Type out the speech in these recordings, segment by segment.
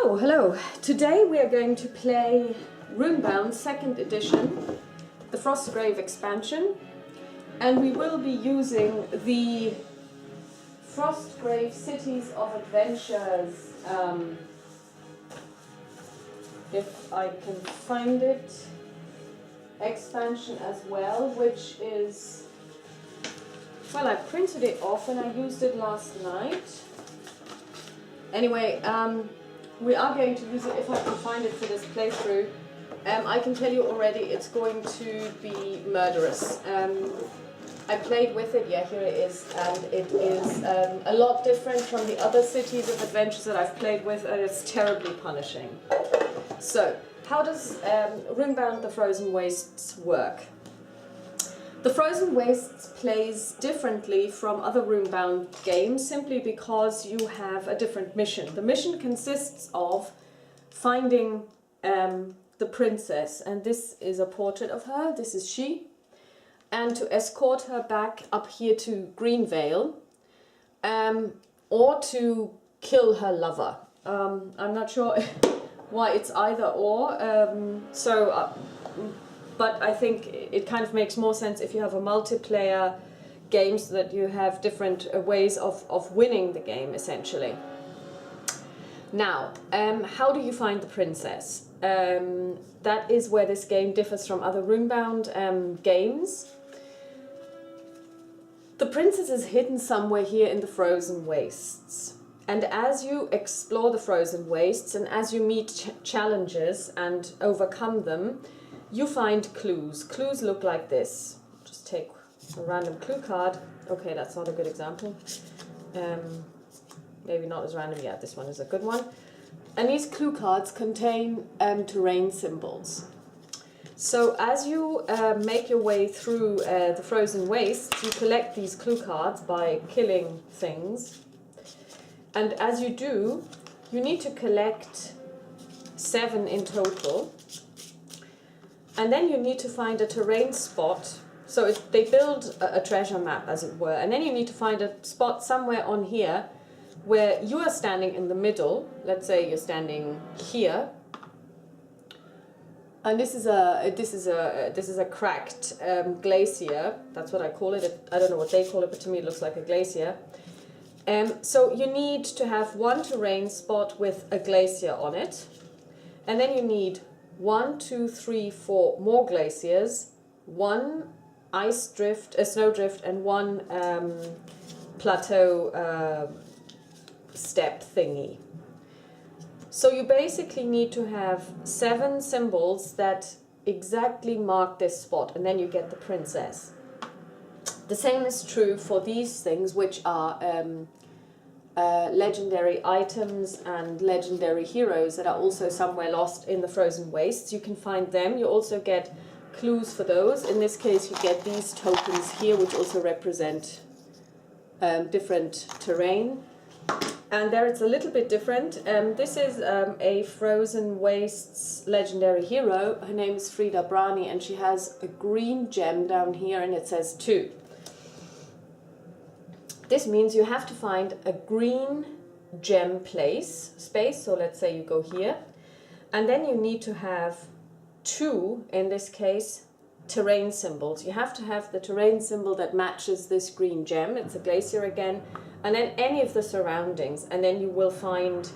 So, hello. Today we are going to play Runebound 2nd edition, the Frostgrave expansion, and we will be using the Frostgrave Cities of Adventures, if I can find it, expansion as well, which is, well, I printed it off and I used it last night. Anyway, we are going to use it if I can find it for this playthrough. I can tell you already it's going to be murderous. I played with it, yeah, here it is, and it is a lot different from the other Cities of Adventures that I've played with, and it's terribly punishing. So, how does Runebound the Frozen Wastes work? The Frozen Wastes plays differently from other Runebound games simply because you have a different mission. The mission consists of finding the princess, and this is a portrait of her, this is she, and to escort her back up here to Greenvale, or to kill her lover. I'm not sure why it's either or, but I think it kind of makes more sense if you have a multiplayer game so that you have different ways of winning the game, essentially. Now, how do you find the princess? That is where this game differs from other Runebound games. The princess is hidden somewhere here in the Frozen Wastes. And as you explore the Frozen Wastes and as you meet challenges and overcome them, you find clues. Clues look like this. Just take a random clue card. Okay, that's not a good example. Maybe not as random. Yeah, this one is a good one. And these clue cards contain terrain symbols. So as you make your way through the Frozen Wastes, you collect these clue cards by killing things. And as you do, you need to collect 7 in total. And then you need to find a terrain spot. So they build a treasure map, as it were. And then you need to find a spot somewhere on here where you are standing in the middle. Let's say you're standing here. And this is a cracked glacier. That's what I call it. I don't know what they call it, but to me it looks like a glacier. So you need to have one terrain spot with a glacier on it. And then you need 1, 2, 3, 4 more glaciers, 1 ice drift, a snow drift, and 1 plateau step thingy. So you basically need to have 7 symbols that exactly mark this spot, and then you get the princess. The same is true for these things, which are legendary items and legendary heroes that are also somewhere lost in the Frozen Wastes. You can find them. You also get clues for those. In this case, you get these tokens here, which also represent different terrain. And there it's a little bit different. This is a Frozen Wastes legendary hero. Her name is Frida Brani, and she has a green gem down here, and it says 2. This means you have to find a green gem space, so let's say you go here, and then you need to have 2, in this case, terrain symbols. You have to have the terrain symbol that matches this green gem, it's a glacier again, and then any of the surroundings, and then you will find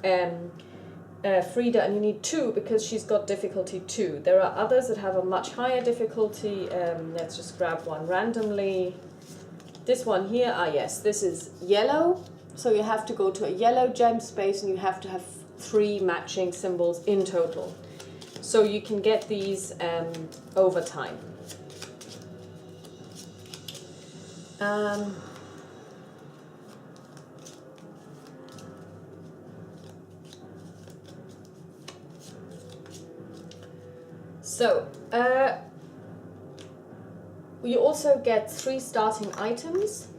Frida, and you need 2 because she's got difficulty 2. There are others that have a much higher difficulty. Let's just grab one randomly. This one here, yes, this is yellow, so you have to go to a yellow gem space and you have to have 3 matching symbols in total. So you can get these over time. You also get 3 starting items,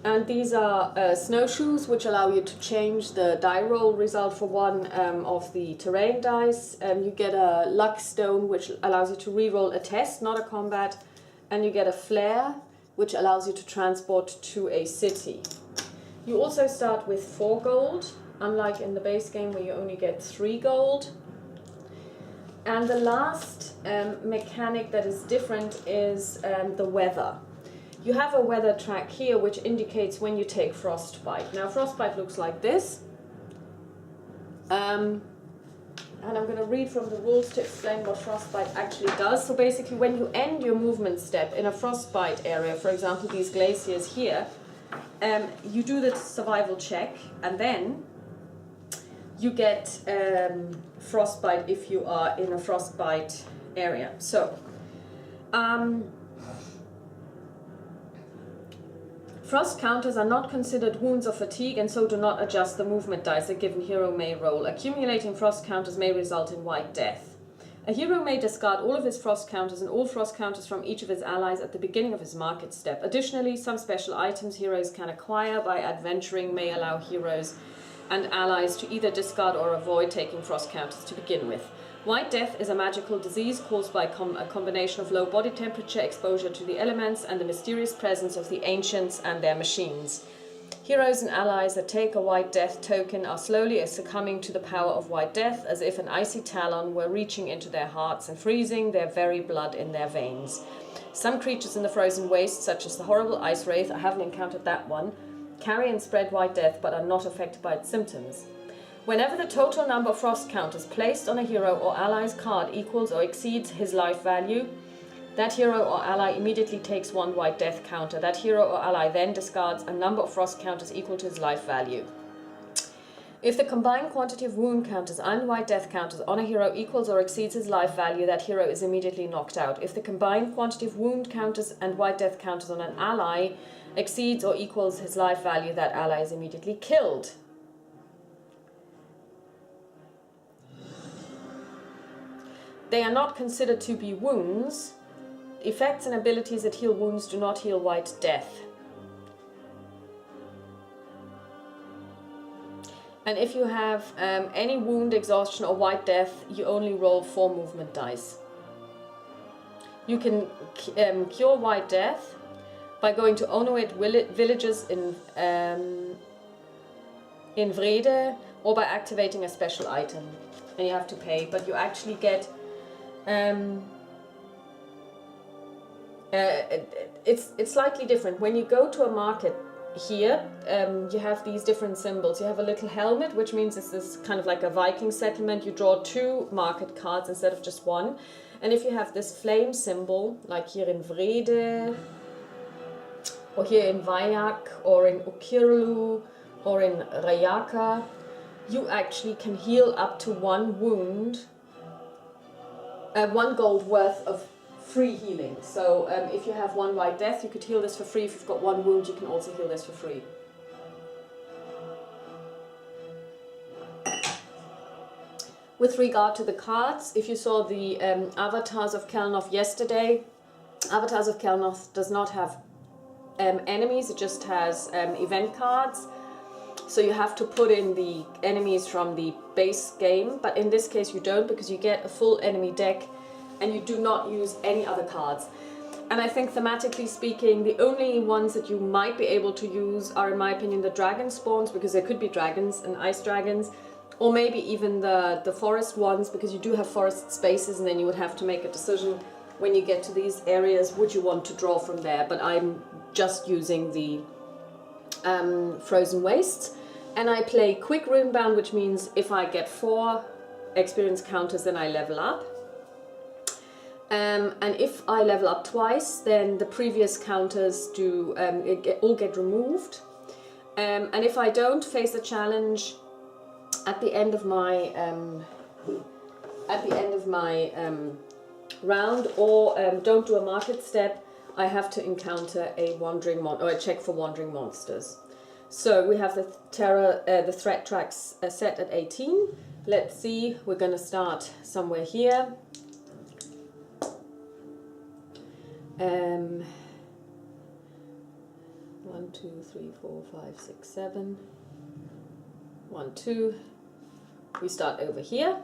and these are snowshoes, which allow you to change the die roll result for one of the terrain dice. You get a luck stone, which allows you to re-roll a test, not a combat, and you get a flare, which allows you to transport to a city. You also start with 4 gold, unlike in the base game where you only get 3 gold. And the last mechanic that is different is the weather. You have a weather track here which indicates when you take Frostbite. Now Frostbite looks like this. And I'm going to read from the rules to explain what Frostbite actually does. So basically when you end your movement step in a Frostbite area, for example these glaciers here, you do the survival check and then you get Frostbite if you are in a Frostbite area. So frost counters are not considered wounds or fatigue and so do not adjust the movement dice a given hero may roll. Accumulating frost counters may result in white death. A hero may discard all of his frost counters and all frost counters from each of his allies at the beginning of his market step. Additionally, some special items heroes can acquire by adventuring may allow heroes and allies to either discard or avoid taking frost counters to begin with. White death is a magical disease caused by a combination of low body temperature, exposure to the elements, and the mysterious presence of the ancients and their machines. Heroes and allies that take a white death token are slowly succumbing to the power of white death, as if an icy talon were reaching into their hearts and freezing their very blood in their veins. Some creatures in the frozen waste, such as the horrible ice wraith, I haven't encountered that one, carry and spread white death but are not affected by its symptoms. Whenever the total number of frost counters placed on a hero or ally's card equals or exceeds his life value, that hero or ally immediately takes 1 white death counter. That hero or ally then discards a number of frost counters equal to his life value. If the combined quantity of wound counters and white death counters on a hero equals or exceeds his life value, that hero is immediately knocked out. If the combined quantity of wound counters and white death counters on an ally exceeds or equals his life value, that ally is immediately killed. They are not considered to be wounds. Effects and abilities that heal wounds do not heal white death. And if you have any wound, exhaustion or white death, you only roll 4 movement dice. You can cure white death by going to Onoid villages in Vrede, or by activating a special item. And you have to pay, but you actually get it's slightly different. When you go to a market here, you have these different symbols. You have a little helmet, which means this is kind of like a Viking settlement. You draw 2 market cards instead of just 1. And if you have this flame symbol, like here in Vrede, or here in Vayak, or in Ukirlu, or in Rayaka, you actually can heal up to 1 wound, 1 gold worth of free healing. So if you have 1 white death, you could heal this for free. If you've got 1 wound, you can also heal this for free. With regard to the cards, if you saw the Avatars of Kelnoth yesterday, Avatars of Kelnoth does not have enemies, it just has event cards. So you have to put in the enemies from the base game, but in this case you don't, because you get a full enemy deck and you do not use any other cards. And I think thematically speaking, the only ones that you might be able to use are, in my opinion, the dragon spawns, because there could be dragons and ice dragons, or maybe even the forest ones, because you do have forest spaces, and then you would have to make a decision when you get to these areas, would you want to draw from there. But I'm just using the frozen wastes. And I play quick Runebound, which means if I get 4 experience counters, then I level up. And if I level up twice, then the previous counters do all get removed. And if I don't face a challenge at the end of my round, or don't do a market step, I have to encounter a wandering or a check for wandering monsters. So we have the threat tracks set at 18. Let's see, we're going to start somewhere here. 1, 2, 3, 4, 5, 6, 7. 1, 2. We start over here.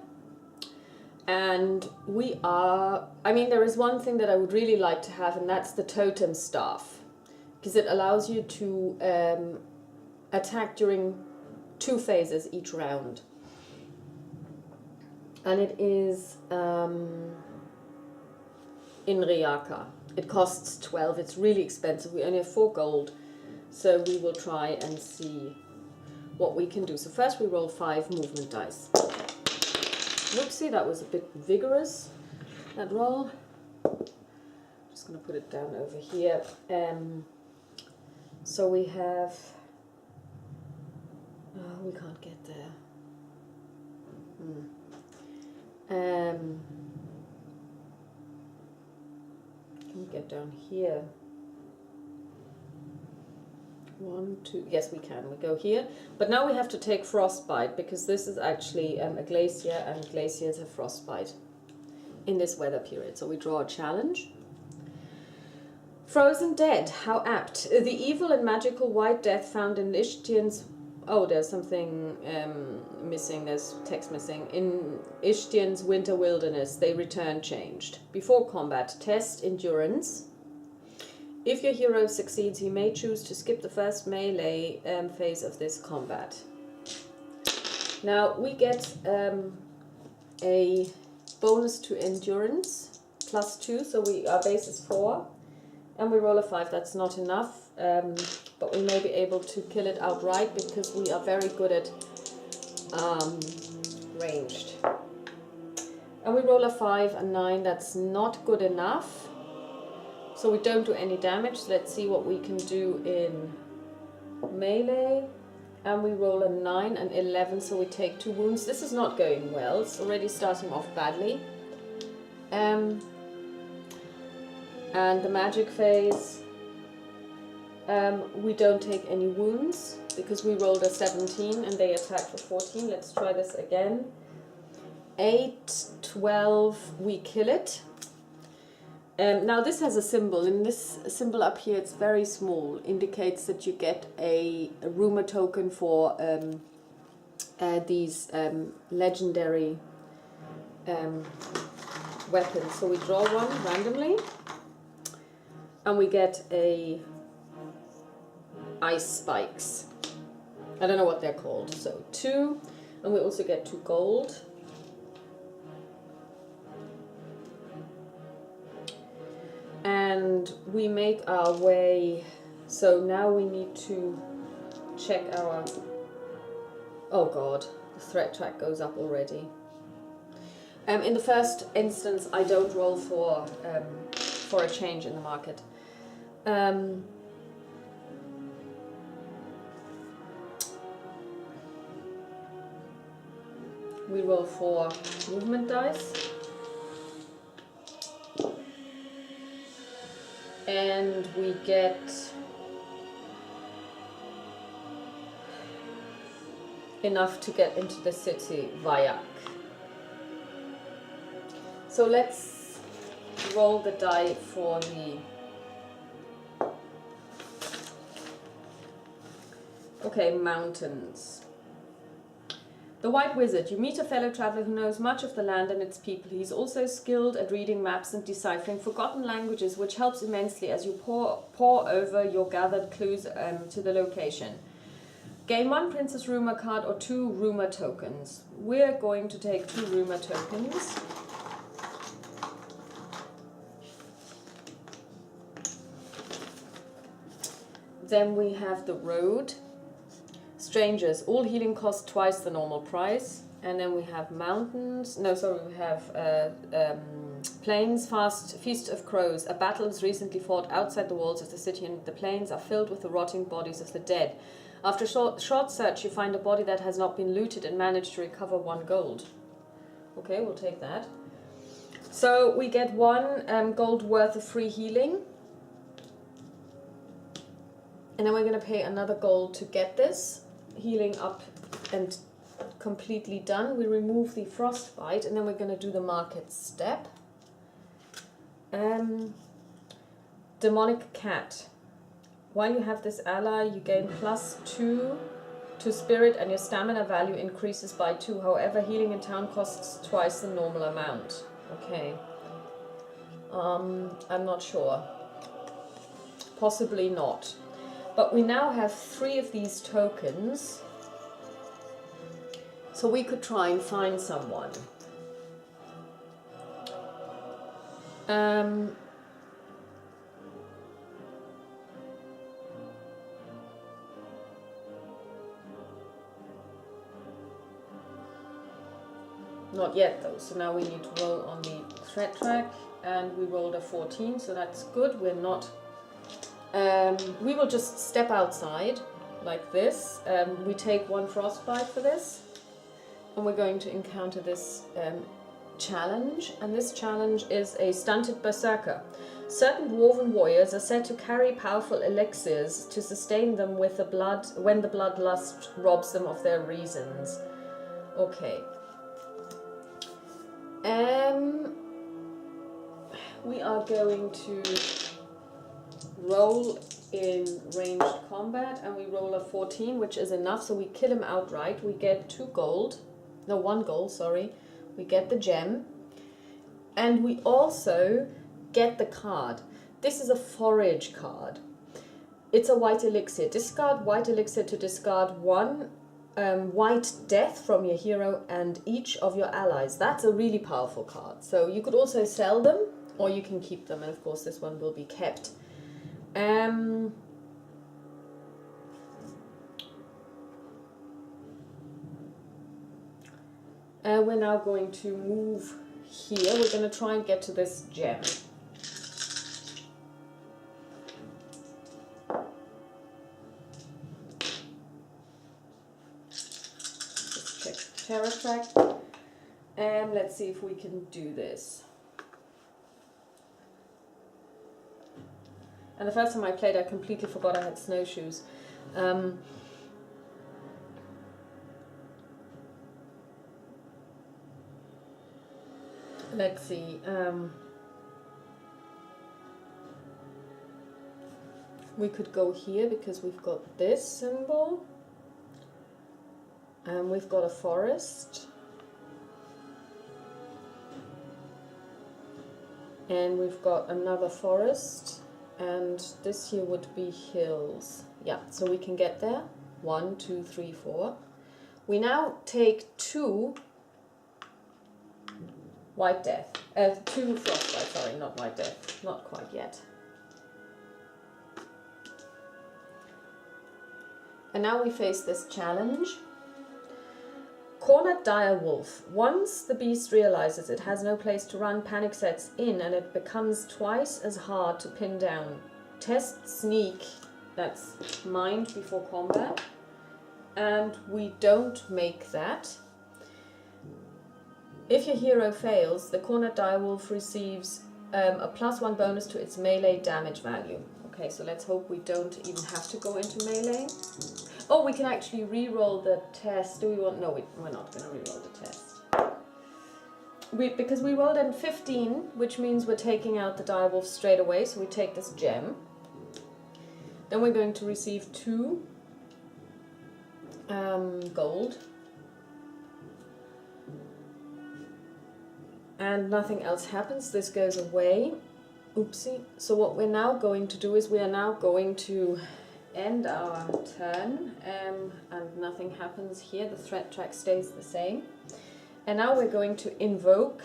And we are, there is one thing that I would really like to have, and that's the totem staff, because it allows you to attack during 2 phases each round. And it is in Riaka. It costs 12. It's really expensive. We only have 4 gold. So we will try and see what we can do. So first we roll 5 movement dice. Whoopsie, that was a bit vigorous, that roll. Just going to put it down over here. So we have... Oh, we can't get there. Can we get down here? 1, 2, yes we can, we go here. But now we have to take frostbite, because this is actually a glacier, and glaciers have frostbite in this weather period. So we draw a challenge. Frozen Dead, how apt. The evil and magical white death found in Ishtian's... Oh, there's something missing, there's text missing. In Ishtian's winter wilderness, they return changed. Before combat, test endurance. If your hero succeeds, he may choose to skip the first melee phase of this combat. Now, we get a bonus to endurance, +2, so our base is 4. And we roll a 5, that's not enough. But we may be able to kill it outright, because we are very good at ranged. And we roll a 5 and 9, that's not good enough. So we don't do any damage. Let's see what we can do in melee. And we roll a 9 and 11, so we take 2 wounds. This is not going well. It's already starting off badly. And the magic phase, we don't take any wounds because we rolled a 17 and they attack for 14. Let's try this again. 8, 12, we kill it. Now this has a symbol, and this symbol up here, it's very small, indicates that you get a rumor token for these legendary weapons. So we draw one randomly, and we get a ice spikes. I don't know what they're called. So 2, and we also get 2 gold. And we make our way, so now we need to check our, oh god, the threat track goes up already. In the first instance, I don't roll for a change in the market. We roll for movement dice. And we get enough to get into the city, Vayak. So let's roll the die for the... Okay, mountains. The White Wizard. You meet a fellow traveler who knows much of the land and its people. He's also skilled at reading maps and deciphering forgotten languages, which helps immensely as you pore over your gathered clues to the location. Gain 1 Princess Rumor card or 2 Rumor tokens. We're going to take 2 Rumor tokens. Then we have the Road. Strangers, all healing costs twice the normal price. And then we have mountains. No, sorry, we have plains, Feast of Crows. A battle is recently fought outside the walls of the city, and the plains are filled with the rotting bodies of the dead. After short search, you find a body that has not been looted and manage to recover 1 gold. Okay, we'll take that. So we get 1 gold worth of free healing. And then we're going to pay another gold to get this. Healing up and completely done. We remove the frostbite, and then we're going to do the market step. Demonic Cat. While you have this ally, you gain +2 to spirit, and your stamina value increases by 2. However, healing in town costs twice the normal amount. Okay. I'm not sure. Possibly not. But we now have 3 of these tokens. So we could try and find someone. Not yet though, so now we need to roll on the thread track, and we rolled a 14, so that's good. We're not, we will just step outside like this. We take 1 frostbite for this, and we're going to encounter this challenge, and this challenge is a stunted berserker. Certain dwarven warriors are said to carry powerful elixirs to sustain them with the blood when the bloodlust robs them of their reasons. Okay. We are going to roll in ranged combat, and we roll a 14, which is enough, so we kill him outright. We get 2 gold, no, 1 gold, sorry. We get the gem, and we also get the card. This is a forage card. It's a white elixir. Discard white elixir to discard 1 white death from your hero and each of your allies. That's a really powerful card. So you could also sell them, or you can keep them, and of course this one will be kept. We're now going to move here. We're going to try and get to this gem. Let's check terror track. And let's see if we can do this. And the first time I played, I completely forgot I had snowshoes. Let's see. We could go here because we've got this symbol. And we've got a forest. And we've got another forest. And this here would be hills. Yeah, so we can get there. 1, 2, 3, 4. We now take 2 white death. 2 frostbite, sorry, not white death. Not quite yet. And now we face this challenge. Cornered dire wolf. Once the beast realizes it has no place to run, panic sets in and it becomes twice as hard to pin down. Test sneak, that's mind before combat, and we don't make that. If your hero fails, the cornered dire wolf receives a +1 bonus to its melee damage value. Okay, so let's hope we don't even have to go into melee. Oh, we can actually re-roll the test. Do we want? No, we're not going to re-roll the test. Because we rolled in 15, which means we're taking out the direwolf straight away. So we take this gem. Then we're going to receive 2 gold. And nothing else happens. This goes away. Oopsie. So what we're now going to do is we are now going to end our turn, and nothing happens here. The threat track stays the same. And now we're going to invoke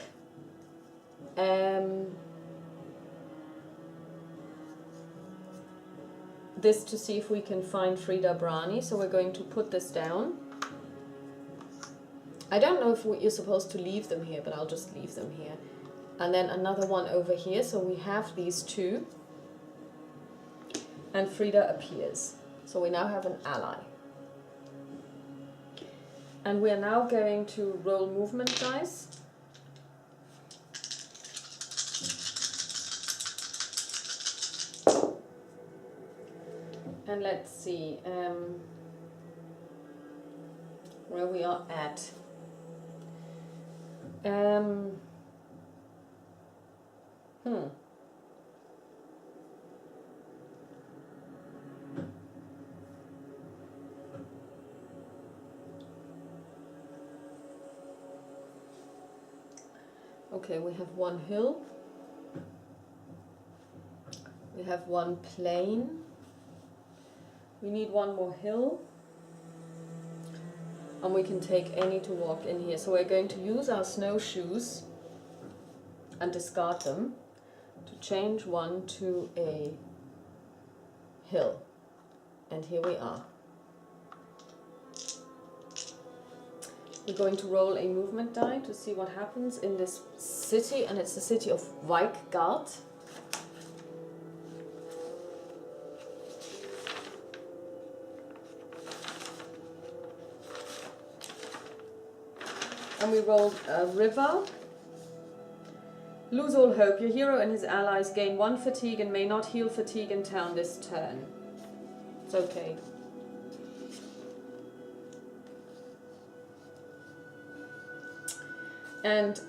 this to see if we can find Frida Brani. So we're going to put this down. I don't know if you're supposed to leave them here, but I'll just leave them here. And then another one over here. So we have these 2. And Frida appears. So we now have an ally. And we are now going to roll movement dice. And let's see where we are at. Okay, we have 1 hill. We have 1 plain. We need 1 more hill. And we can take any to walk in here. So we're going to use our snowshoes and discard them to change one to a hill. And here we are. We're going to roll a movement die to see what happens in this city, and it's the city of Weikgard. And we rolled a river. Lose all hope. Your hero and his allies gain 1 fatigue and may not heal fatigue in town this turn. It's okay. And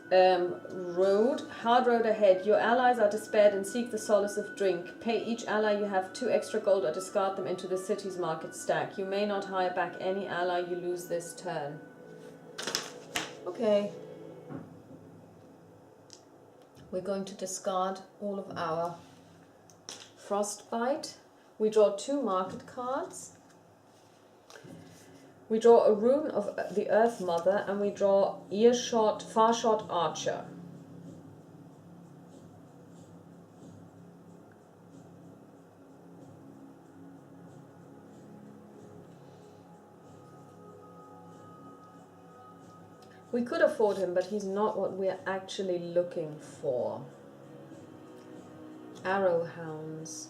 road, hard road ahead. Your allies are despaired and seek the solace of drink. Pay each ally you have 2 extra gold or discard them into the city's market stack. You may not hire back any ally you lose this turn. Okay. We're going to discard all of our frostbite. We draw 2 market cards. We draw a rune of the Earth Mother, and we draw Earshot, Farshot Archer. We could afford him, but he's not what we're actually looking for. Arrowhounds.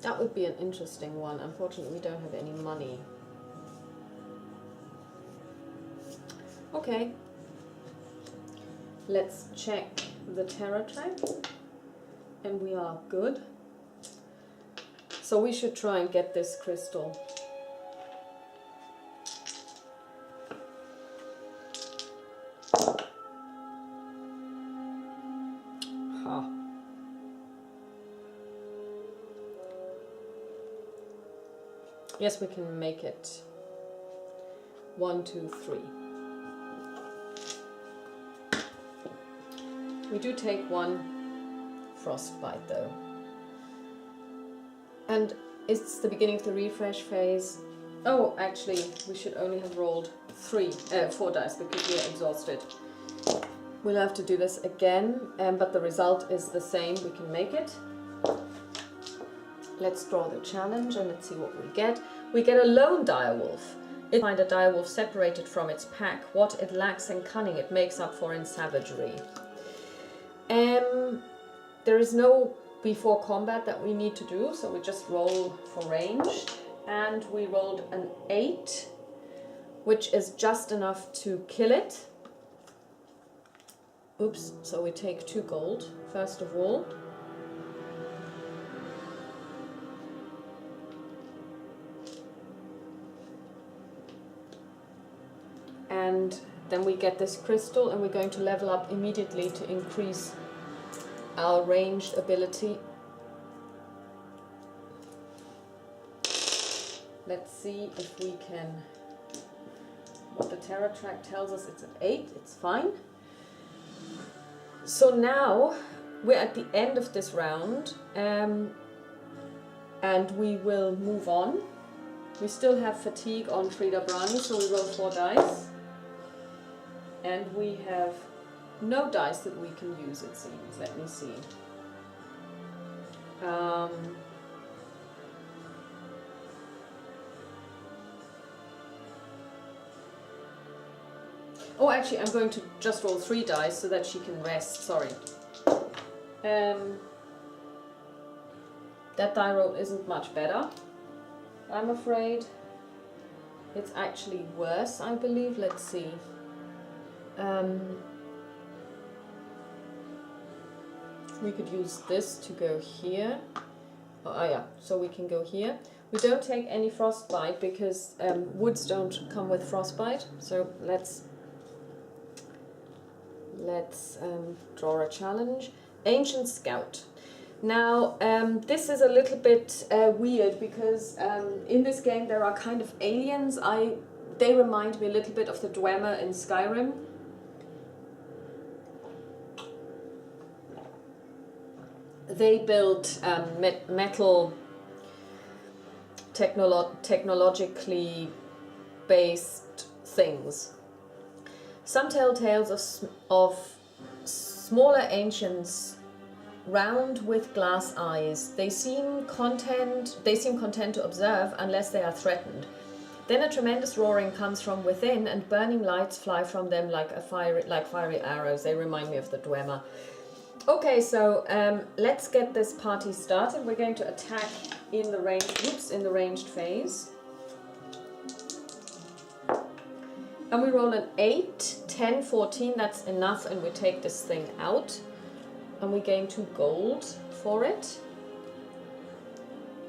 That would be an interesting one. Unfortunately, we don't have any money. Okay. Let's check the terror track. And we are good. So we should try and get this crystal. Ha. Yes, we can make it. 1, 2, 3. We do take 1 frostbite though. And it's the beginning of the refresh phase. Oh, actually, we should only have rolled 4 dice because we are exhausted. We'll have to do this again, but the result is the same. We can make it. Let's draw the challenge and let's see what we get. We get a lone direwolf. It find a direwolf separated from its pack. What it lacks in cunning, it makes up for in savagery. There is no before combat that we need to do, so we just roll for ranged. And we rolled an 8, which is just enough to kill it. Oops, so we take 2 gold, first of all. And then we get this crystal, and we're going to level up immediately to increase our ranged ability. Let's see if we can, what the terror track tells us, it's an 8, it's fine. So now we're at the end of this round, and we will move on. We still have fatigue on Frida Brani, so we roll 4 dice. And we have no dice that we can use, it seems. Let me see. Oh, actually, I'm going to just roll 3 dice so that she can rest. Sorry. That die roll isn't much better, I'm afraid. It's actually worse, I believe. Let's see. We could use this to go here. Oh yeah, so we can go here. We don't take any frostbite because woods don't come with frostbite. So let's draw a challenge. Ancient Scout. Now this is a little bit weird because in this game there are kind of aliens. They remind me a little bit of the Dwemer in Skyrim. They built metal technologically based things. Some tell tales of smaller ancients, round with glass eyes. They seem content to observe unless they are threatened. Then a tremendous roaring comes from within, and burning lights fly from them like fiery arrows. They remind me of the Dwemer. Okay, so let's get this party started. We're going to attack in the ranged phase. And we roll an 8, 10, 14, that's enough, and we take this thing out. And we gain 2 gold for it.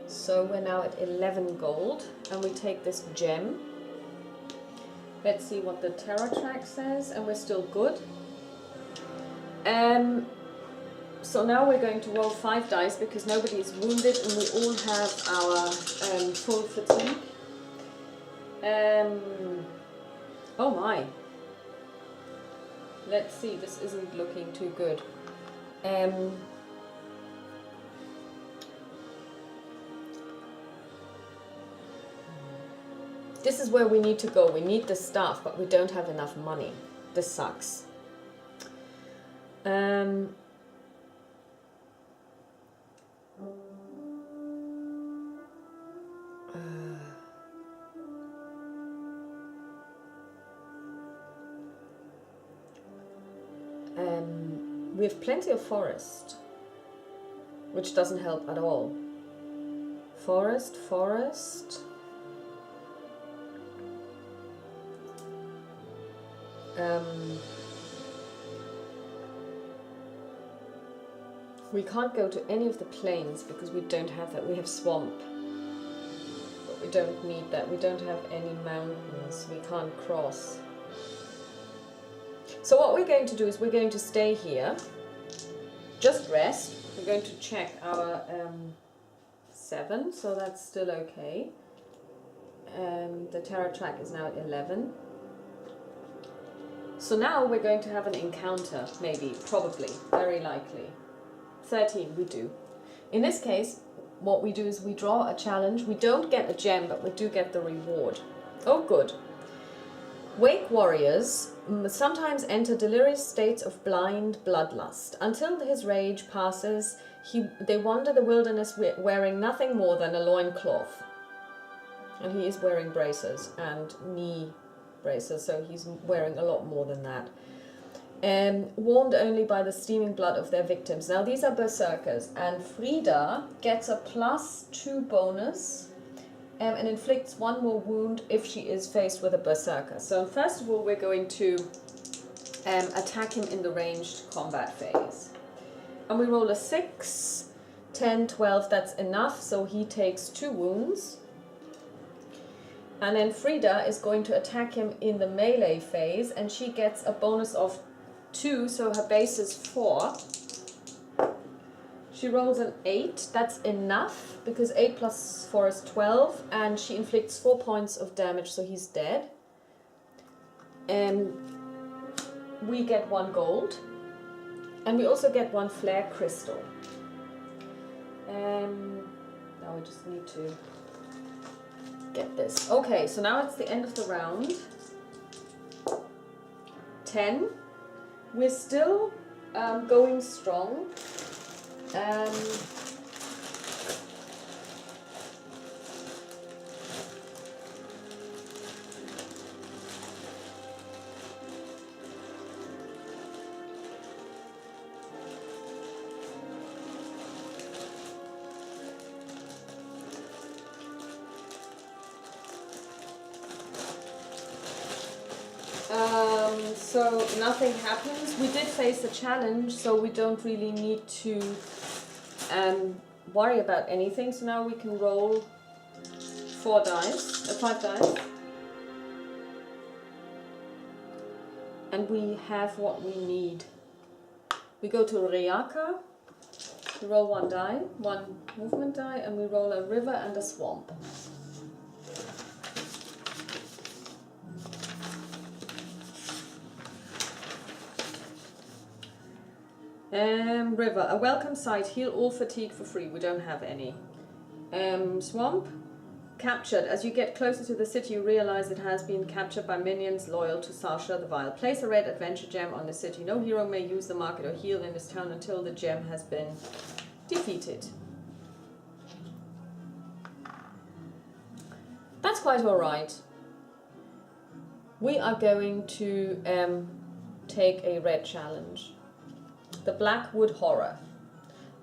So we're now at 11 gold, and we take this gem. Let's see what the terror track says, and we're still good. So now we're going to roll 5 dice because nobody is wounded and we all have our full fatigue. Oh my. Let's see, this isn't looking too good. This is where we need to go. We need the staff, but we don't have enough money. This sucks. We have plenty of forest, which doesn't help at all. Forest. We can't go to any of the plains because we don't have that. We have swamp, but we don't need that. We don't have any mountains. We can't cross. So what we're going to do is we're going to stay here, just rest. We're going to check our 7, so that's still okay. The terror track is now at 11. So now we're going to have an encounter, maybe, probably, very likely. 13, we do. In this case, what we do is we draw a challenge. We don't get a gem, but we do get the reward. Oh, good. Wake warriors sometimes enter delirious states of blind bloodlust. Until his rage passes, they wander the wilderness wearing nothing more than a loincloth. And he is wearing braces and knee braces, so he's wearing a lot more than that. Warmed only by the steaming blood of their victims. Now these are berserkers, and Frida gets a +2 bonus and inflicts 1 more wound if she is faced with a berserker. So first of all, we're going to attack him in the ranged combat phase. And we roll a 6, 10, 12, that's enough, so he takes 2 wounds. And then Frida is going to attack him in the melee phase, and she gets a bonus of 2, so her base is 4. She rolls an 8, that's enough, because 8 + 4 is 12, and she inflicts 4 points of damage, so he's dead. We get 1 gold, and we also get 1 flare crystal. Now we just need to get this. Okay, so now it's the end of the round. 10. We're still going strong. So nothing happens. We did face a challenge, so we don't really need to worry about anything. So now we can roll 5 dice. And we have what we need. We go to Riaka, we roll 1 die, 1 movement die, and we roll a river and a swamp. River, a welcome sight, heal all fatigue for free. We don't have any. Swamp, captured. As you get closer to the city, you realize it has been captured by minions loyal to Sasha the Vile. Place a red adventure gem on the city. No hero may use the market or heal in this town until the gem has been defeated. That's quite alright. We are going to take a red challenge. The Blackwood Horror.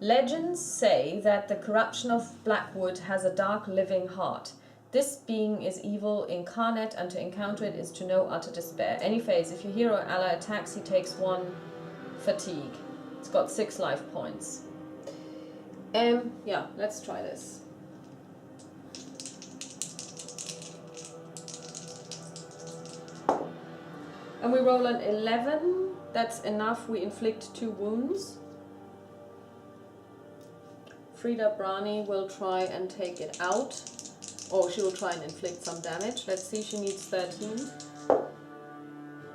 Legends say that the corruption of Blackwood has a dark living heart. This being is evil incarnate, and to encounter it is to know utter despair. Any phase, if your hero or ally attacks, he takes 1 fatigue. It's got 6 life points. Yeah, let's try this. And we roll an 11. That's enough. We inflict 2 wounds. Frida Brani will try and take it out. Or she will try and inflict some damage. Let's see, she needs 13.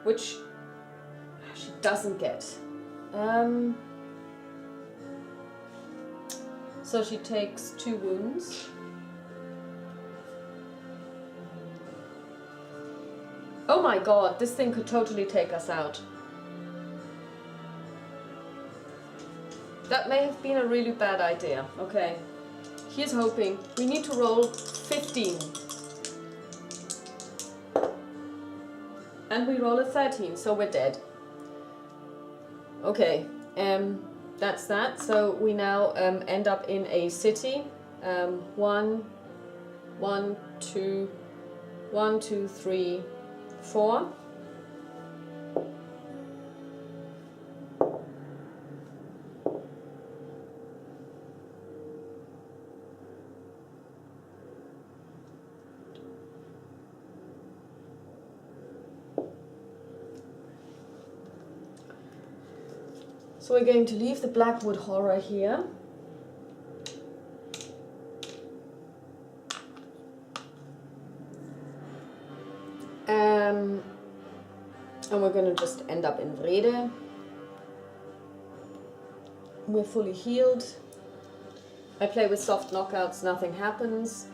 Which she doesn't get. So she takes 2 wounds. Oh my god, this thing could totally take us out. That may have been a really bad idea. Okay, here's hoping. We need to roll 15. And we roll a 13, so we're dead. Okay, that's that. So we now end up in a city. 1, 2, 3, 4. So we're going to leave the Blackwood Horror here. And we're going to just end up in Vrede. We're fully healed. I play with soft knockouts, nothing happens.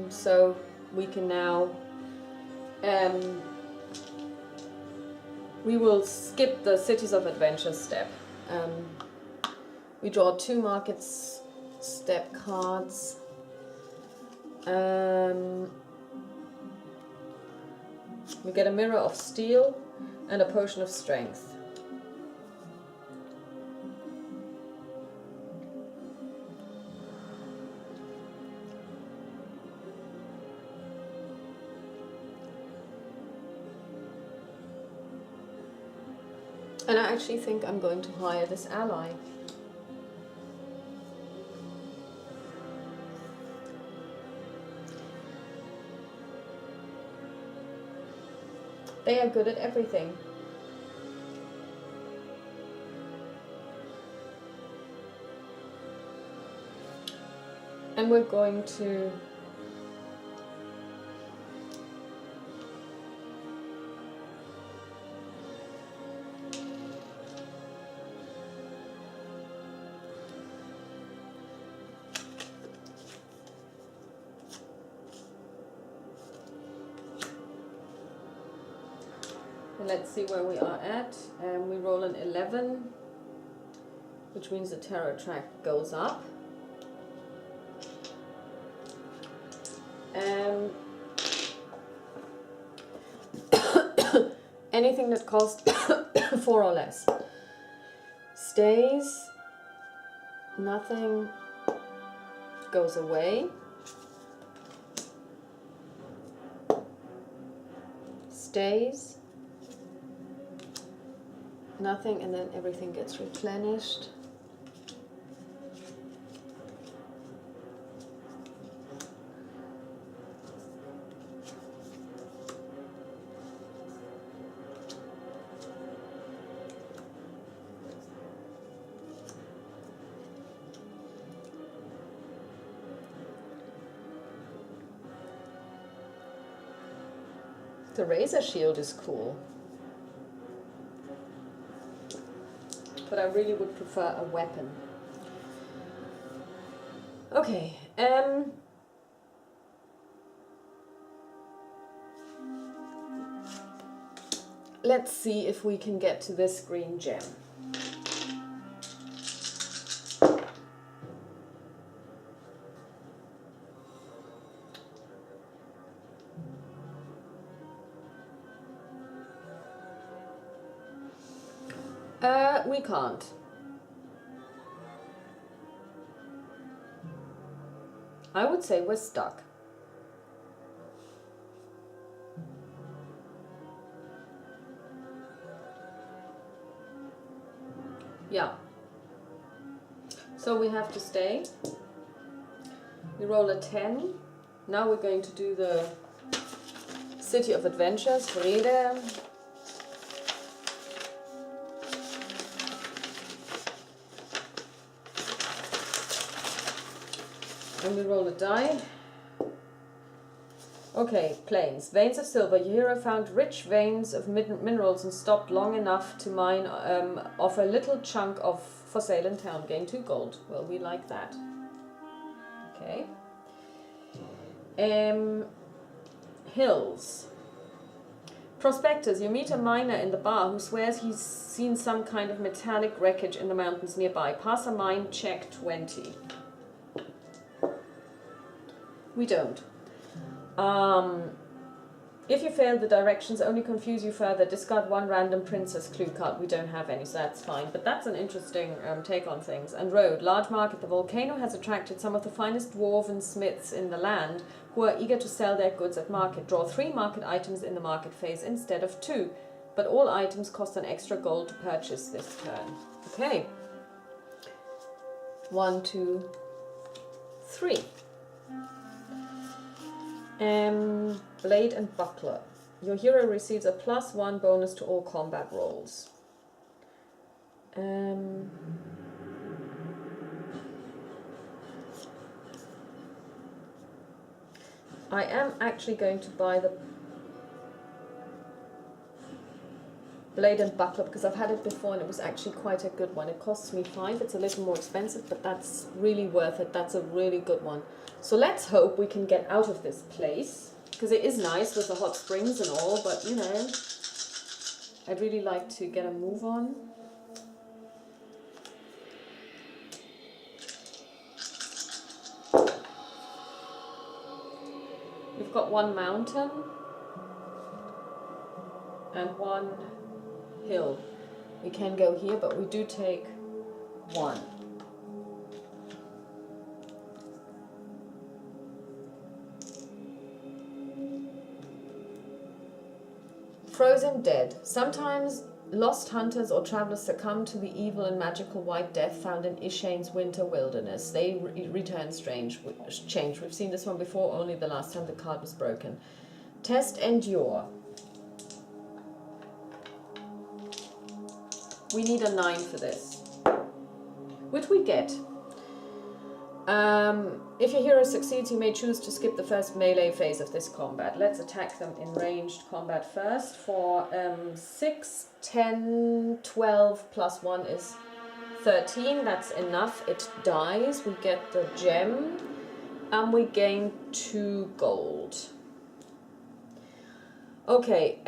So we can now... we will skip the Cities of Adventure step. We draw 2 markets step cards. We get a Mirror of Steel and a Potion of Strength. And I actually think I'm going to hire this ally. They are good at everything. And we're going to let's see where we are at. We roll an 11, which means the terror track goes up. Anything that costs 4 or less stays. Nothing goes away. Stays. Nothing, and then everything gets replenished. The razor shield is cool. But I really would prefer a weapon. Okay, let's see if we can get to this green gem. We can't. I would say we're stuck. Yeah. So we have to stay. We roll a 10. Now we're going to do the City of Adventures, Vrede. And we roll a die. Okay, plains. Veins of silver. Your hero found rich veins of minerals and stopped long enough to mine off a little chunk of for sale in town. Gain 2 gold. Well, we like that. Okay. Hills. Prospectors. You meet a miner in the bar who swears he's seen some kind of metallic wreckage in the mountains nearby. Pass a mine check 20. We don't. If you fail, the directions only confuse you further. Discard 1 random princess clue card. We don't have any, so that's fine. But that's an interesting take on things. And road. Large market. The volcano has attracted some of the finest dwarven smiths in the land who are eager to sell their goods at market. Draw 3 market items in the market phase instead of 2. But all items cost an extra gold to purchase this turn. Okay. 1, 2, 3. Blade and Buckler. Your hero receives a +1 bonus to all combat rolls. I am actually going to buy the Blade and Buckler because I've had it before and it was actually quite a good one. It costs me 5. It's a little more expensive, but that's really worth it. That's a really good one. So let's hope we can get out of this place, because it is nice with the hot springs and all, but you know, I'd really like to get a move on. We've got 1 mountain and 1 hill. We can go here, but we do take 1. Frozen Dead. Sometimes lost hunters or travelers succumb to the evil and magical white death found in Ishane's winter wilderness. They return change. We've seen this one before, only the last time the card was broken. Test Endure. We need a 9 for this, which we get. If your hero succeeds, you may choose to skip the first melee phase of this combat. Let's attack them in ranged combat first for 6, 10, 12 plus 1 is 13. That's enough. It dies. We get the gem and we gain 2 gold. Okay,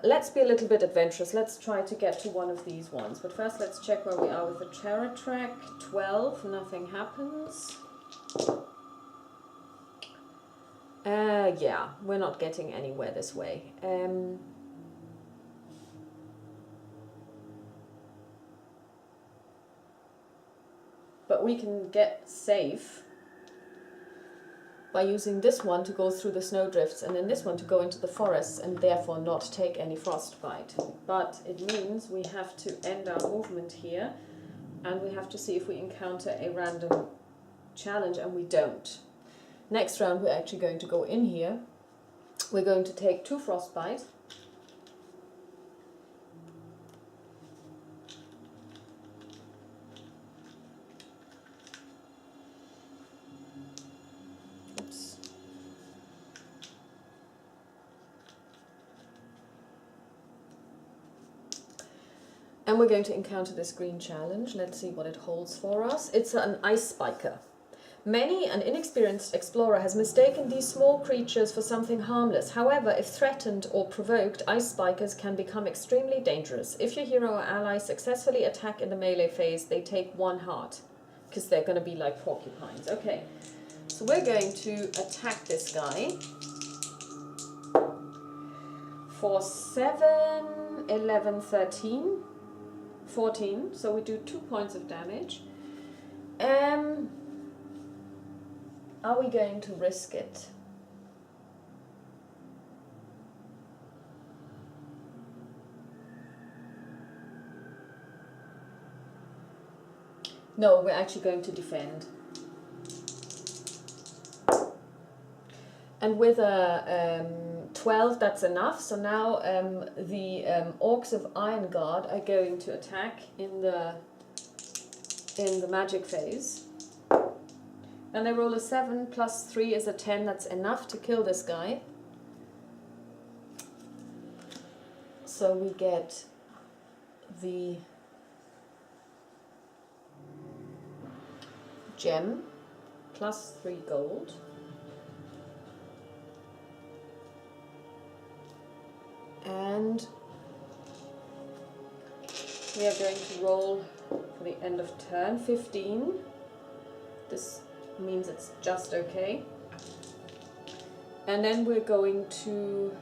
let's be a little bit adventurous. Let's try to get to one of these ones. But first let's check where we are with the terror track. 12, nothing happens. Yeah, we're not getting anywhere this way. But we can get safe by using this one to go through the snowdrifts and then this one to go into the forests and therefore not take any frostbite. But it means we have to end our movement here and we have to see if we encounter a random challenge, and we don't. Next round we're actually going to go in here. We're going to take 2 frostbite. Oops. And we're going to encounter this green challenge. Let's see what it holds for us. It's an ice spiker. Many an inexperienced explorer has mistaken these small creatures for something harmless. However, if threatened or provoked, ice spikers can become extremely dangerous. If your hero or ally successfully attack in the melee phase, they take 1 heart, because they're going to be like porcupines. Okay, so we're going to attack this guy for 7, 11, 13, 14. So we do 2 points of damage. Are we going to risk it? No, we're actually going to defend. And with a 12, that's enough. So now the Orcs of Ironguard are going to attack in the magic phase. And they roll a 7 plus 3 is a 10. That's enough to kill this guy. So we get the gem plus 3 gold. And we are going to roll for the end of turn 15. This means it's just okay. And then we're going to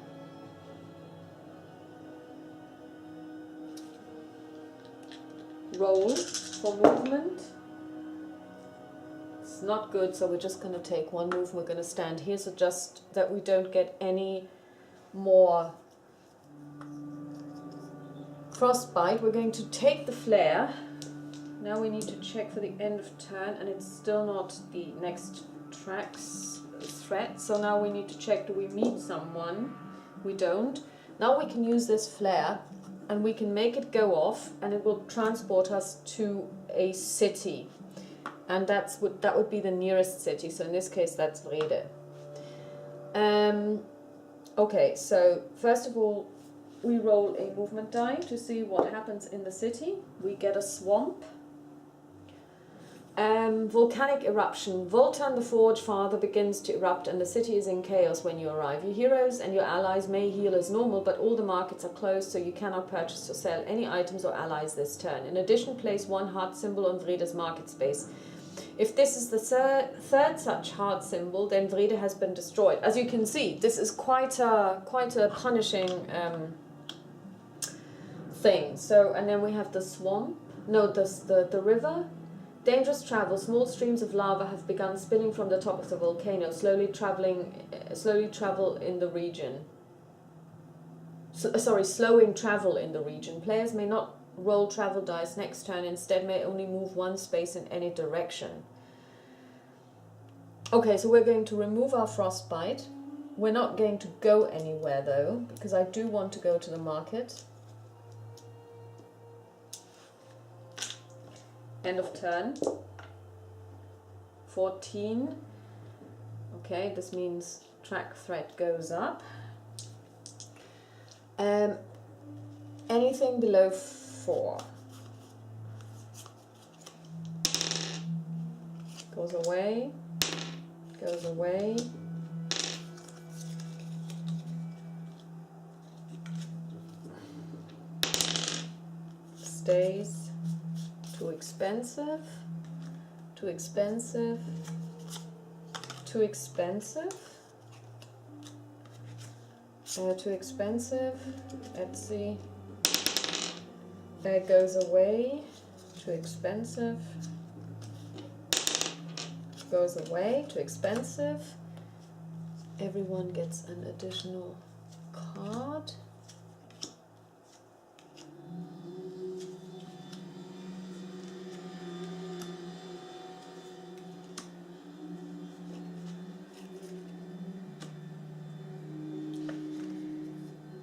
roll for movement. It's not good, so we're just going to take 1 move. We're going to stand here, so just that we don't get any more frostbite. We're going to take the flare. Now we need to check for the end of turn, and it's still not the next track's threat. So now we need to check, do we meet someone? We don't. Now we can use this flare, and we can make it go off, and it will transport us to a city. And that would be the nearest city. So in this case, that's Vrede. Okay, so first of all, we roll a movement die to see what happens in the city. We get a swamp. Volcanic eruption. Voltan the Forge Father begins to erupt and the city is in chaos when you arrive. Your heroes and your allies may heal as normal, but all the markets are closed, so you cannot purchase or sell any items or allies this turn. In addition, place 1 heart symbol on Vrede's market space. If this is the third such heart symbol, then Vrede has been destroyed. As you can see, this is quite a punishing thing. So, and then we have the swamp. No, the river. Dangerous travel. Small streams of lava have begun spilling from the top of the volcano, slowly travel in the region. Slowing travel in the region. Players may not roll travel dice next turn, instead may only move 1 space in any direction. Okay, so we're going to remove our frostbite. We're not going to go anywhere though, because I do want to go to the market. End of turn. 14. Okay, this means track threat goes up. Anything below 4 goes away, goes away. Stays. Too expensive, too expensive, too expensive, too expensive. Let's see. That goes away. Too expensive. Goes away. Too expensive. Everyone gets an additional card.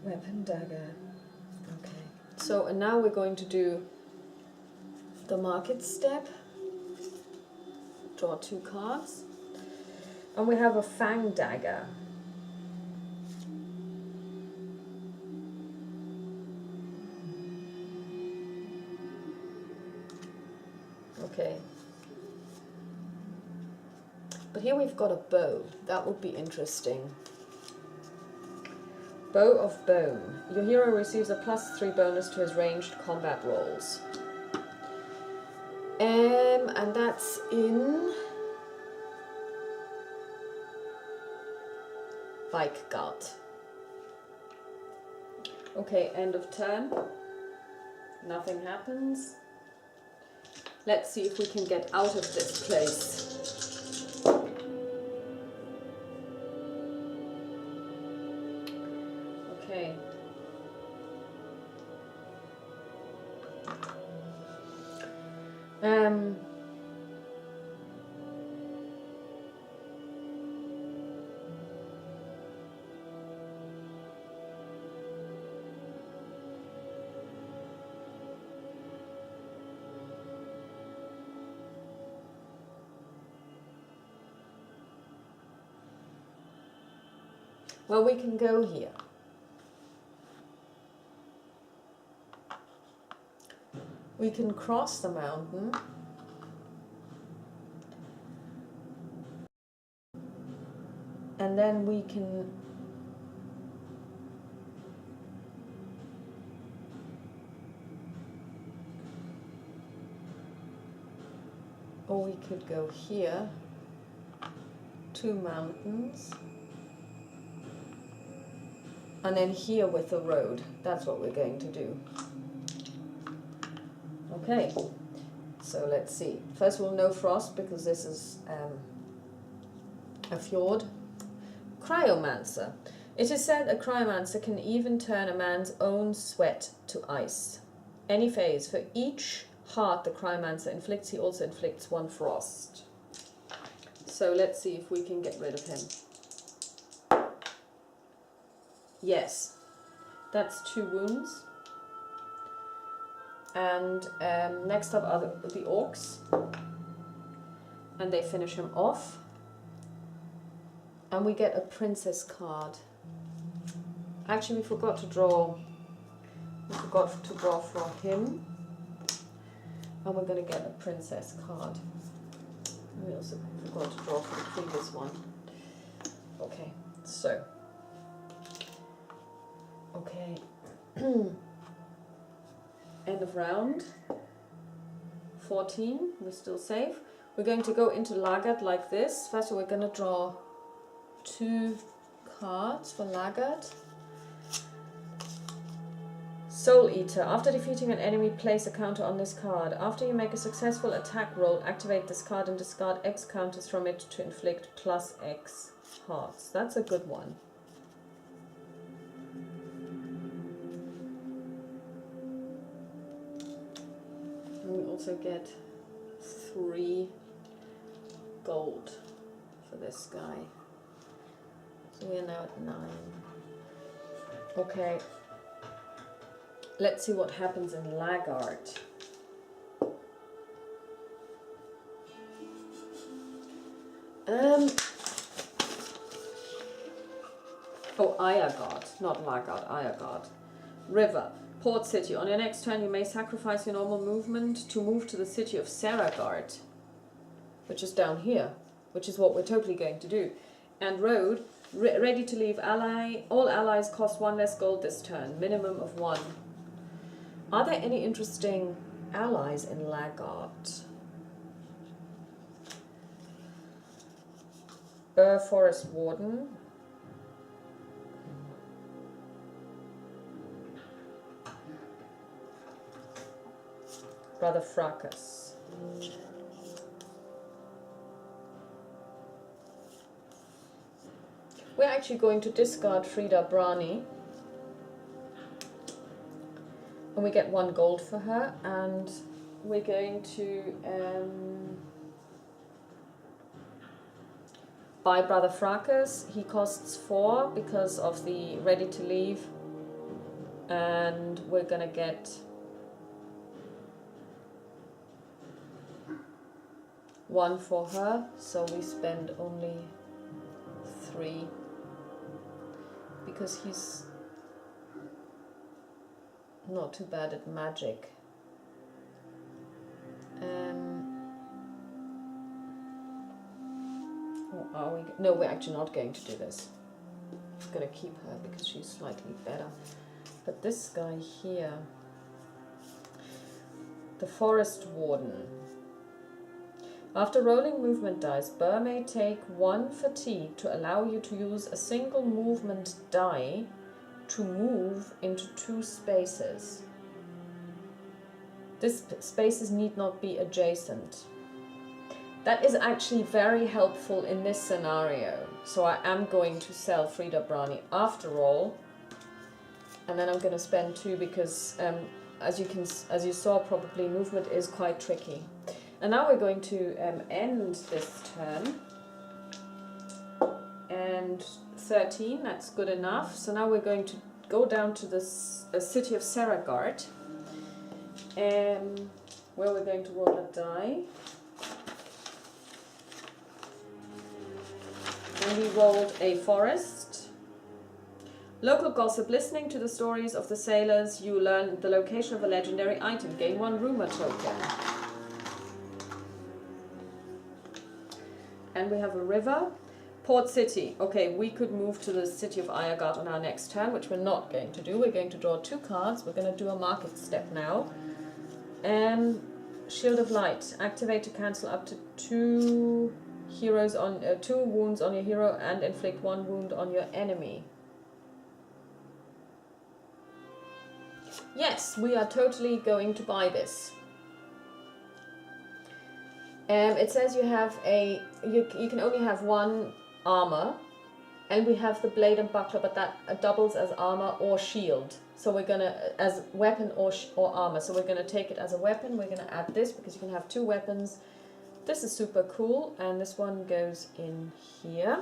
Weapon dagger. Okay. So, and now we're going to do the market step. Draw 2 cards. And we have a fang dagger. Okay. here we've got a bow. That would be interesting. Bow of Bone. Your hero receives a +3 bonus to his ranged combat rolls. And that's in Bike Guard. Okay, end of turn. Nothing happens. Let's see if we can get out of this place. Okay. Well, we can go here. We can cross the mountain. And then we can or we could go here, 2 mountains, and then here with the road. That's what we're going to do. Okay, so let's see. First of all, no frost because this is a fjord. Cryomancer. It is said a cryomancer can even turn a man's own sweat to ice. Any phase. For each heart the cryomancer inflicts, he also inflicts 1 frost. So let's see if we can get rid of him. Yes, that's 2 wounds. And next up are the orcs. And they finish him off. And we get a princess card. Actually, we forgot to draw. We forgot to draw for him. And we're going to get a princess card. We also forgot to draw for the previous one. Okay, so. Okay. End of round. 14. We're still safe. We're going to go into Laggard like this. First of all, we're going to draw 2 cards for Laggard. Soul Eater. After defeating an enemy, place a counter on this card. After you make a successful attack roll, activate this card and discard X counters from it to inflict +X hearts. That's a good one. And we also get 3 gold for this guy. So we are now at 9. Okay. Let's see what happens in Laggard. Oh, Ayagard, not Laggard, Ayagard. River, Port City. On your next turn, you may sacrifice your normal movement to move to the city of Saragard, which is down here, which is what we're totally going to do. And Road, ready to leave ally. All allies cost 1 less gold this turn, minimum of 1. Are there any interesting allies in Laggard? Forest Warden. Brother Fracas. We're actually going to discard Frida Brani. And we get 1 gold for her, and we're going to buy Brother Fracas. He costs 4 because of the ready to leave, and we're gonna get 1 for her, so we spend only 3 because he's not too bad at magic. No, we're actually not going to do this. I'm going to keep her because she's slightly better. But this guy here, the Forest Warden. After rolling movement dice, Burr may take 1 fatigue to allow you to use a single movement die to move into 2 spaces. These spaces need not be adjacent. That is actually very helpful in this scenario. So I am going to sell Frida Brani after all. And then I'm going to spend 2 because as you saw probably, movement is quite tricky. And now we're going to end this turn. And 13, that's good enough. So now we're going to go down to the city of Saragard, where we're going to roll a die. And we rolled a forest. Local gossip. Listening to the stories of the sailors, you learn the location of a legendary item. Gain 1 rumor token. And we have a river. Port City. Okay, we could move to the city of Ayagard on our next turn, which we're not going to do. We're going to draw 2 cards. We're going to do a market step now. Shield of Light. Activate to cancel up to 2 heroes on 2 wounds on your hero and inflict 1 wound on your enemy. Yes, we are totally going to buy this. It says you have you can only have 1 armor, and we have the blade and buckler, but that doubles as armor or shield. So we're gonna, as weapon or armor. So we're gonna take it as a weapon. We're gonna add this because you can have 2 weapons. This is super cool, and this one goes in here.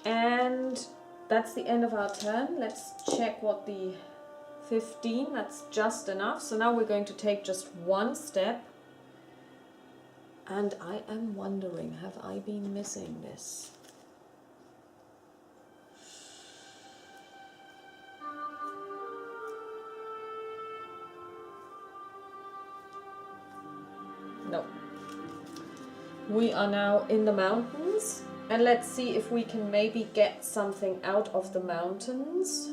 And that's the end of our turn. Let's check what the 15, that's just enough. So now we're going to take just 1 step. And I am wondering, have I been missing this? No. We are now in the mountains, and let's see if we can maybe get something out of the mountains.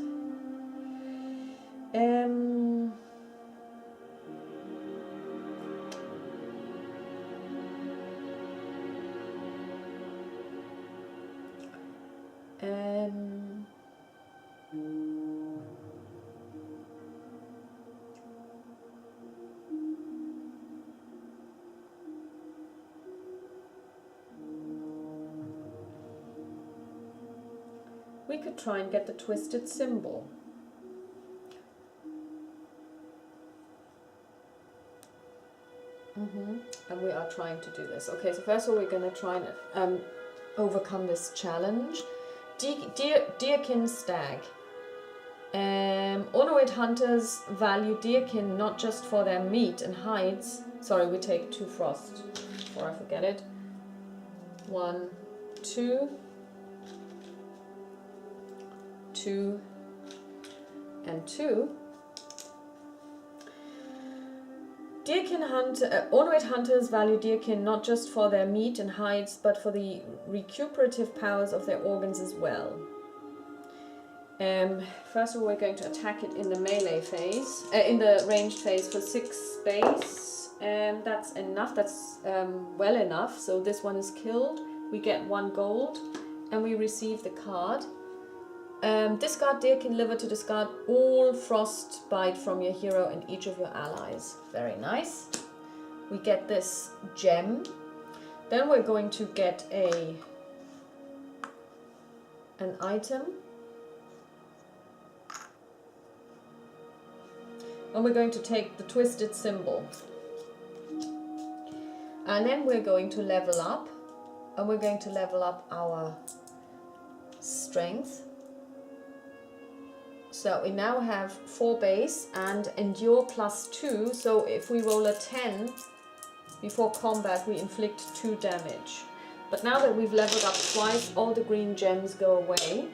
We could try and get the twisted symbol. And we are trying to do this. Okay, so first of all, we're going to try and overcome this challenge. Deerkin Stag. Ornoid hunters value deerkin not just for their meat and hides. Sorry, we take 2 frost before I forget it. 1, 2, 2, and 2. Ornoid hunters value deerkin not just for their meat and hides, but for the recuperative powers of their organs as well. First of all, we're going to attack it in the melee phase, in the ranged phase for 6 space. That's enough. That's well enough. So this one is killed. We get 1 gold, and we receive the card. Discard Deerkin Liver to discard all frostbite from your hero and each of your allies. Very nice. We get this gem. Then we're going to get an item. And we're going to take the twisted symbol. And then we're going to level up. And we're going to level up our strength. So we now have 4 base and endure +2. So if we roll a 10 before combat, we inflict 2 damage. But now that we've leveled up twice, all the green gems go away.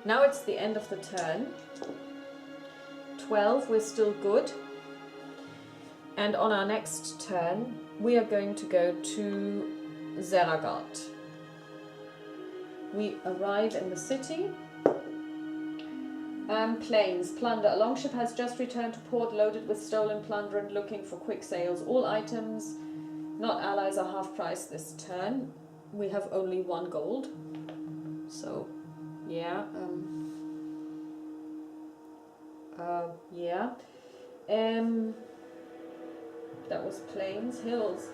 Now it's the end of the turn. 12, we're still good. And on our next turn, we are going to go to Zeragat. We arrive in the city. Planes. Plunder. A longship has just returned to port loaded with stolen plunder and looking for quick sales. All items not allies are half price this turn. We have only 1 gold. So, yeah. Yeah. That was plains. Hills.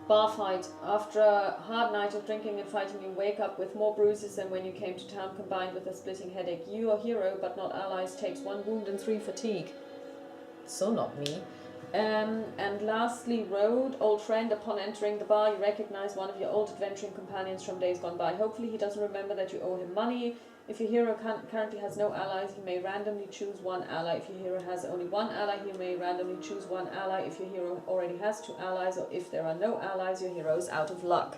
Bar fight. After a hard night of drinking and fighting, you wake up with more bruises than when you came to town, combined with a splitting headache. Your hero, but not allies, takes 1 wound and 3 fatigue. So not me. And lastly, road. Old friend. Upon entering the bar, you recognize one of your old adventuring companions from days gone by. Hopefully he doesn't remember that you owe him money. If your hero currently has no allies, he may randomly choose 1 ally. If your hero has only 1 ally, he may randomly choose 1 ally. If your hero already has 2 allies, or if there are no allies, your hero is out of luck.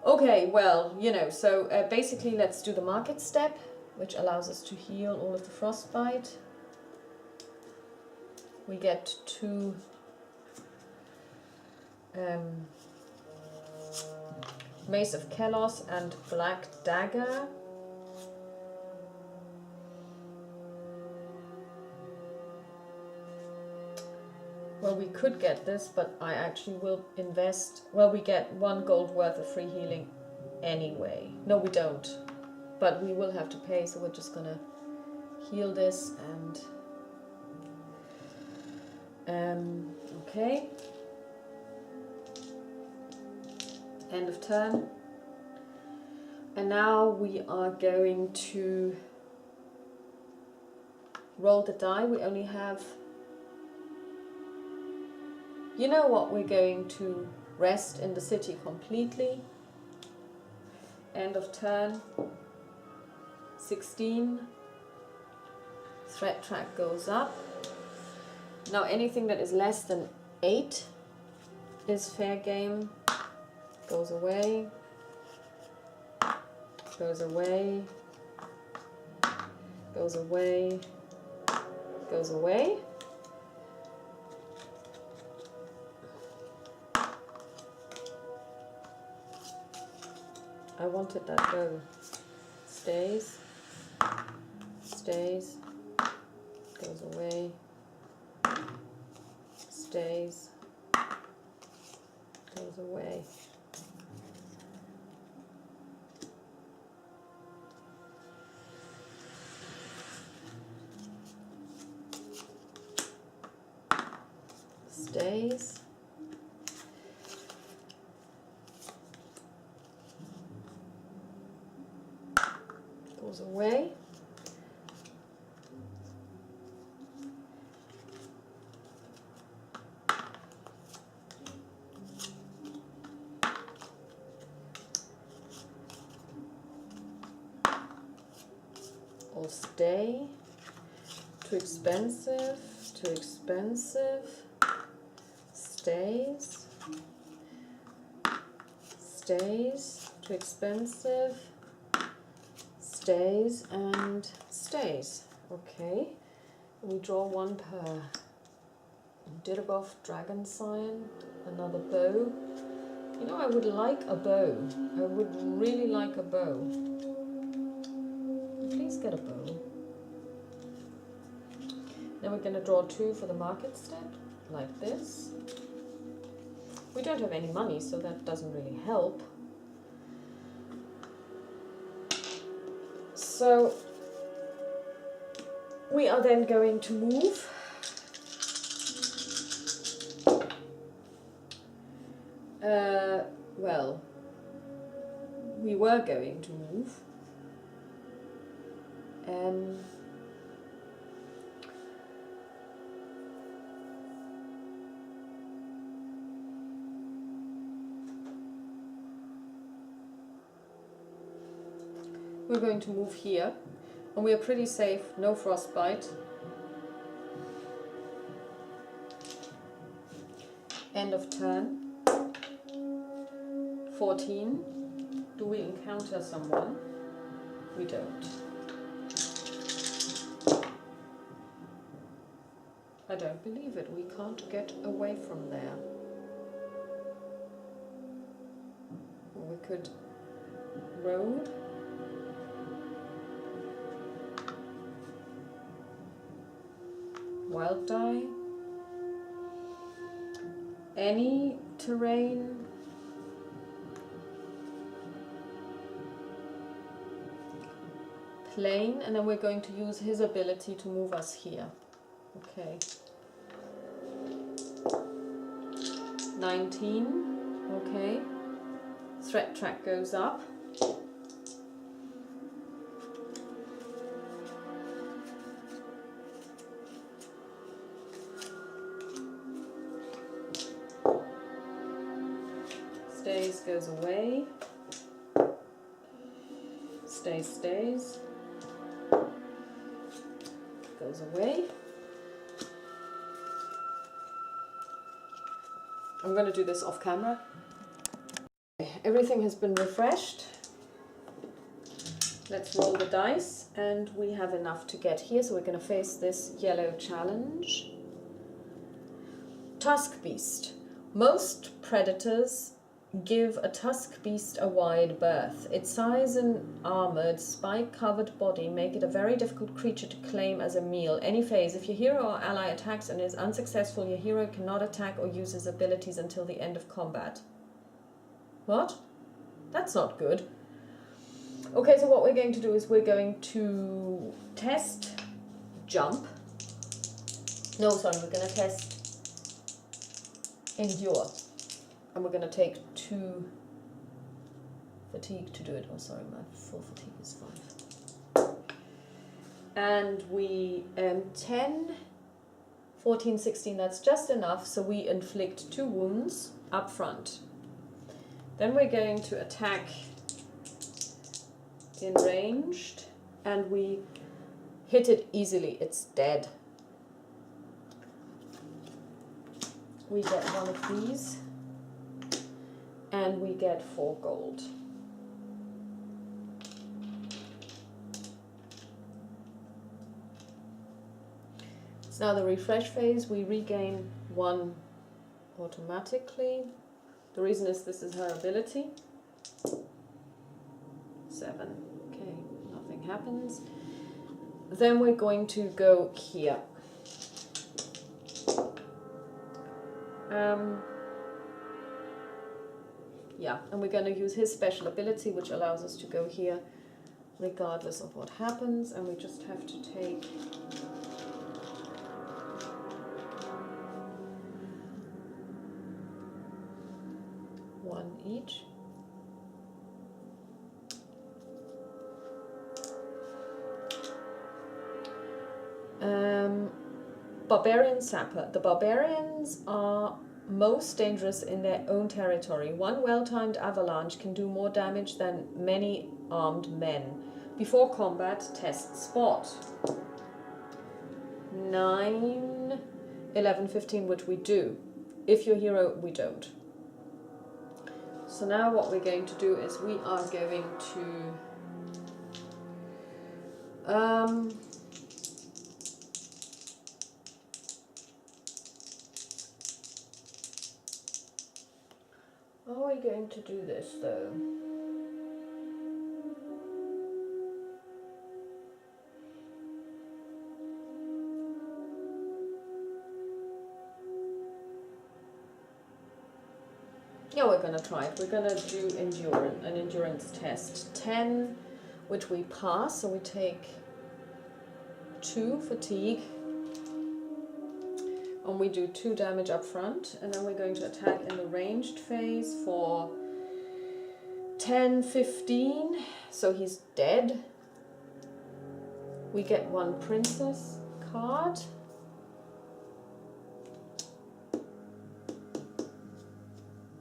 Okay, well, you know, so basically let's do the market step, which allows us to heal all of the frostbite. We get 2 Mace of Kelos and Black Dagger. Well, we could get this, but I actually will invest. Well, we get 1 gold worth of free healing anyway. No, we don't. But we will have to pay, so we're just gonna heal this and... okay. End of turn. And now we are going to roll the die. We only have... You know what, we're going to rest in the city completely. End of turn. 16. Threat track goes up. Now anything that is less than 8 is fair game. Goes away. Goes away. Goes away. Goes away. I wanted that bow. Stays. Stays. Goes away. Stays. Goes away. Stays. Goes away. Or stay. Too expensive. Too expensive. Stays. Stays. Too expensive. Stays and stays. Okay. We draw 1 per. Dirgoff, Dragon Sign, another bow. You know, I would like a bow. I would really like a bow. Please get a bow. Then we're going to draw 2 for the market step, like this. We don't have any money, so that doesn't really help. So we are then going to move. Well, we were going to move. We're going to move here, and we are pretty safe, no frostbite. End of turn. 14. Do we encounter someone? We don't. I don't believe it. We can't get away from there. could road. Wild die. Any terrain. Plain, and then we're going to use his ability to move us here. Okay. 19. Okay. Threat track goes up. Stays goes away. Stays. Goes away. I'm going to do this off camera. Everything has been refreshed. Let's roll the dice, and we have enough to get here, so we're going to face this yellow challenge. Tusk Beast. Most predators give a tusk beast a wide berth. Its size and armored, spike-covered body make it a very difficult creature to claim as a meal. Any phase, if your hero or ally attacks and is unsuccessful, your hero cannot attack or use his abilities until the end of combat. What? That's not good. Okay, so what we're going to do is we're going to test jump. No, sorry, we're going to test endure. And we're going to take 2 fatigue to do it. Oh, sorry, my full fatigue is 5. And we 10, 14, 16, that's just enough. So we inflict 2 wounds up front. Then we're going to attack in ranged, and we hit it easily. It's dead. We get one of these. And we get 4 gold. It's now the refresh phase. We regain 1 automatically. The reason is this is her ability. 7. Okay, nothing happens. Then we're going to go here. Yeah, and we're going to use his special ability, which allows us to go here regardless of what happens, and we just have to take one each. Barbarian Sapper. The barbarians are most dangerous in their own territory. One well-timed avalanche can do more damage than many armed men. Before combat, test spot. 9, 11, 15, which we do. If you're hero, we don't. So now what we're going to do is we are going to how are we going to do this though? Yeah, we're going to try it. We're going to do an endurance test. 10, which we pass, so we take 2 fatigue. And we do 2 damage up front, and then we're going to attack in the ranged phase for 10, 15, so he's dead. We get 1 princess card.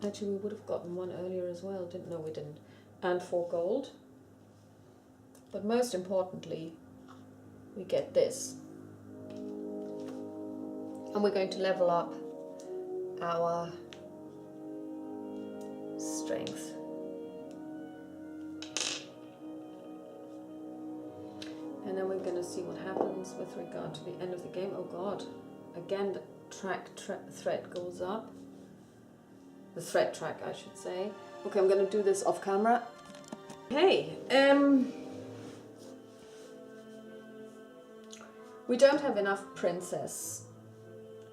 Actually, we would have gotten 1 earlier as well, didn't know we didn't. And 4 gold. But most importantly, we get this. And we're going to level up our strength. And then we're going to see what happens with regard to the end of the game. Oh God, again the threat goes up. The threat track, I should say. Okay, I'm gonna do this off camera. Hey, we don't have enough princess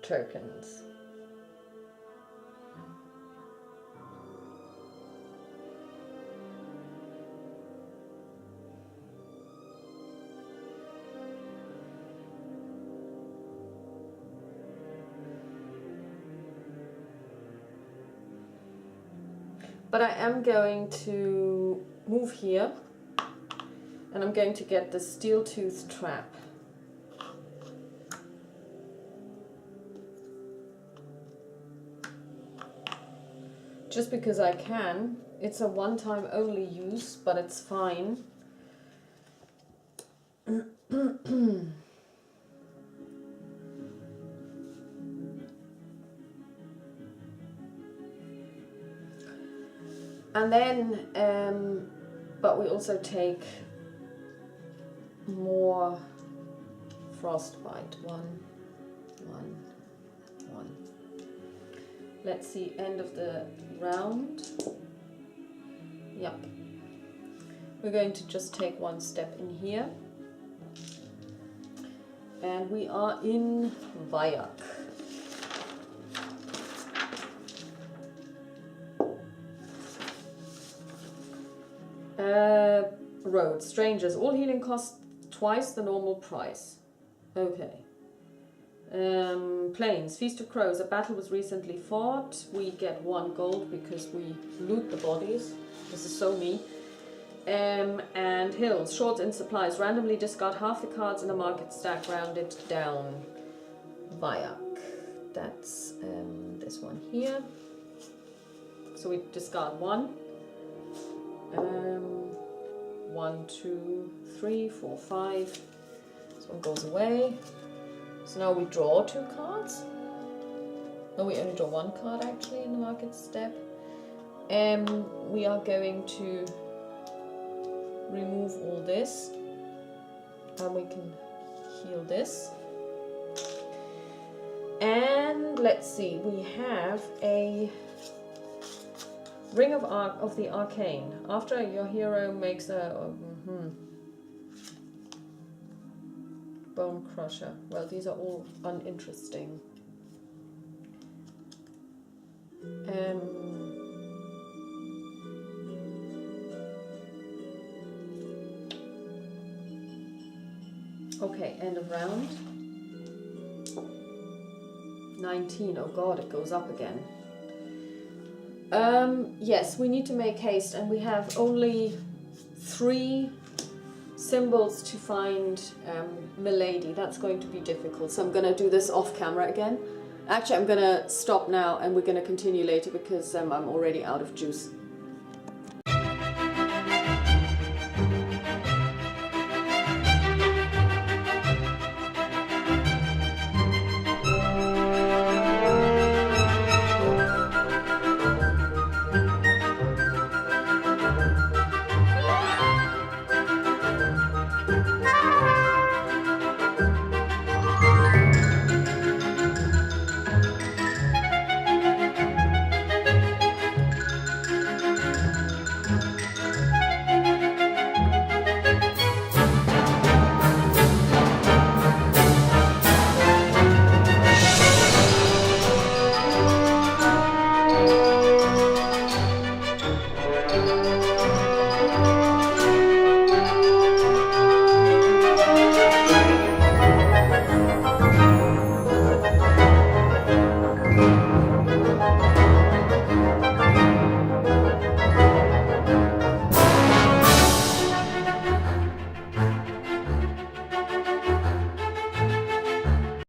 tokens. But I am going to move here, and I'm going to get the steel tooth trap. Just because I can. It's a one-time only use, but it's fine. And then, but we also take more frostbite. One. Let's see, end of the round. Yep. We're going to just take one step in here. And we are in Vayak. Road. Strangers. All healing costs twice the normal price. Okay. Plains. Feast of Crows. A battle was recently fought. We get 1 gold because we loot the bodies. This is so me. And hills. Short in supplies. Randomly discard half the cards in a market stack. Rounded down. Vayak. That's this one here. So we discard 1. 1, 2, 3, 4, 5. This one goes away. So now we draw 2 cards. No, we only draw 1 card actually in the market step. We are going to remove all this, and we can heal this. And let's see, we have a Ring of the Arcane. After your hero makes a Bone Crusher. Well, these are all uninteresting. Okay, end of round. 19. Oh god, it goes up again. Yes, we need to make haste, and we have only 3 symbols to find Milady. That's going to be difficult, so I'm going to do this off camera again. Actually, I'm going to stop now, and we're going to continue later because I'm already out of juice.